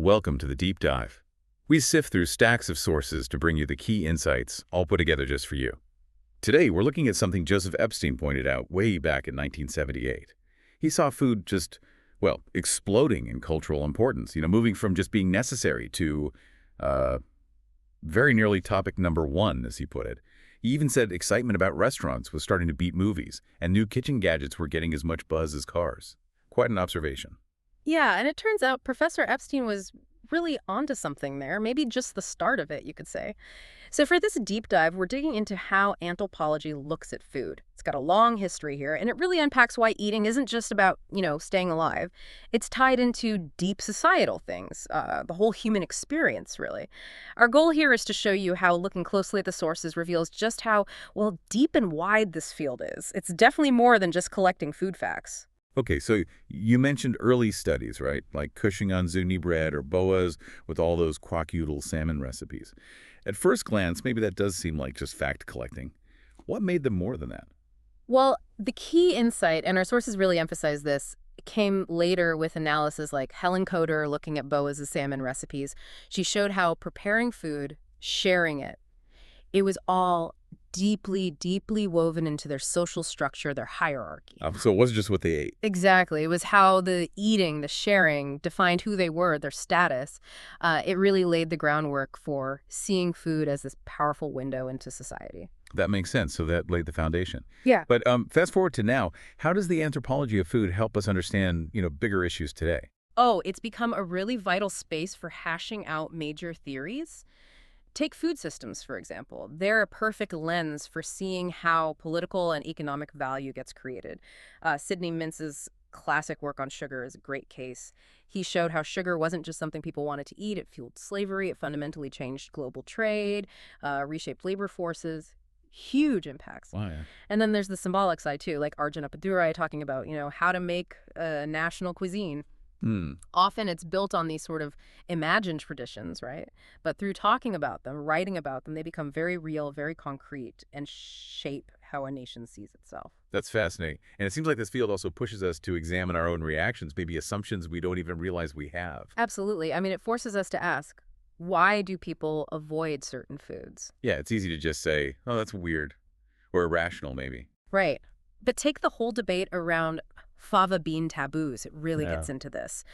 welcome to the deep dive. We sift through stacks of sources to bring you the key insights, all put together just for you. Today, we're looking at something Joseph Epstein pointed out way back in 1978. He saw food just, well, exploding in cultural importance, moving from just being necessary to very nearly topic number one, as he put it. He even said excitement about restaurants was starting to beat movies, and new kitchen gadgets were getting as much buzz as cars. Quite an observation. Yeah, and it turns out Professor Epstein was really onto something there, maybe just the start of it, you could say. So for this deep dive, we're digging into how anthropology looks at food. It's got a long history here, and it really unpacks why eating isn't just about, staying alive. It's tied into deep societal things, the whole human experience, really. Our goal here is to show you how looking closely at the sources reveals just how, well, deep and wide this field is. It's definitely more than just collecting food facts. Okay, so you mentioned early studies, right? Like Cushing on Zuñi bread or Boas with all those Kwakiutl salmon recipes. At first glance, maybe that does seem like just fact collecting. What made them more than that? Well, the key insight, and our sources really emphasize this, came later with analysis like Helen Coder looking at Boas' salmon recipes. She showed how preparing food, sharing it was all deeply, deeply woven into their social structure, their hierarchy. So it wasn't just what they ate. Exactly. It was how the eating, the sharing, defined who they were, their status. It really laid the groundwork for seeing food as this powerful window into society. That makes sense. So that laid the foundation. Yeah. But fast forward to now, how does the anthropology of food help us understand, bigger issues today? Oh, it's become a really vital space for hashing out major theories. Take food systems, for example. They're a perfect lens for seeing how political and economic value gets created. Sidney Mintz's classic work on sugar is a great case. He showed how sugar wasn't just something people wanted to eat. It fueled slavery. It fundamentally changed global trade, reshaped labor forces. Huge impacts. Wow, yeah. And then there's the symbolic side, too, like Arjuna Padurai talking about, how to make a national cuisine. Often it's built on these sort of imagined traditions, right? But through talking about them, writing about them, they become very real, very concrete, and shape how a nation sees itself. That's fascinating. And it seems like this field also pushes us to examine our own reactions, maybe assumptions we don't even realize we have. Absolutely. I mean, it forces us to ask, why do people avoid certain foods? Yeah, it's easy to just say, oh, that's weird, or irrational maybe. Right. But take the whole debate around fava bean taboos. It really gets into this.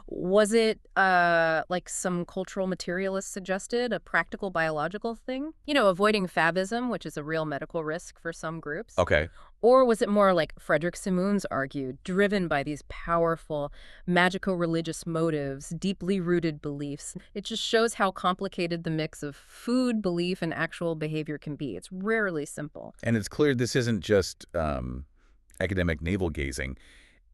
Was it like some cultural materialist suggested, a practical biological thing? Avoiding favism, which is a real medical risk for some groups. Okay. Or was it more like Frederick Simoons argued, driven by these powerful magico-religious motives, deeply rooted beliefs? It just shows how complicated the mix of food, belief, and actual behavior can be. It's rarely simple. And it's clear this isn't just academic navel-gazing.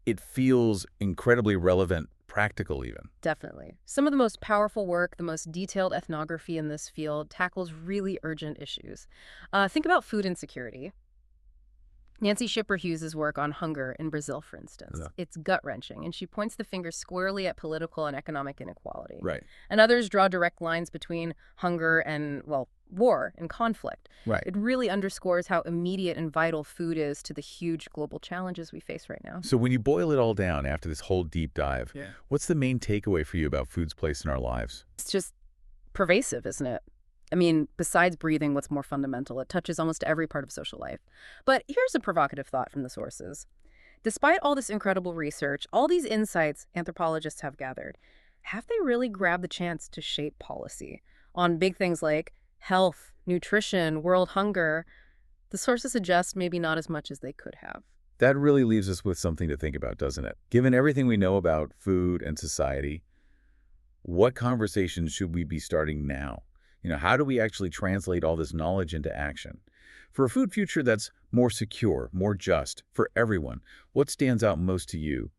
It feels incredibly relevant, practical even. Definitely. Some of the most powerful work, the most detailed ethnography in this field tackles really urgent issues. Think about food insecurity. Nancy Schipper Hughes' work on hunger in Brazil, for instance. Yeah. It's gut-wrenching, and she points the finger squarely at political and economic inequality. Right. And others draw direct lines between hunger and, well, war and conflict. Right. It really underscores how immediate and vital food is to the huge global challenges we face right now. So when you boil it all down after this whole deep dive, what's the main takeaway for you about food's place in our lives? It's just pervasive, isn't it? I mean, besides breathing, what's more fundamental? It touches almost every part of social life. But here's a provocative thought from the sources. Despite all this incredible research, all these insights anthropologists have gathered, have they really grabbed the chance to shape policy on big things like health, nutrition, world hunger? The sources suggest maybe not as much as they could have. That really leaves us with something to think about, doesn't it? Given everything we know about food and society, what conversations should we be starting now? How do we actually translate all this knowledge into action? For a food future that's more secure, more just, for everyone, what stands out most to you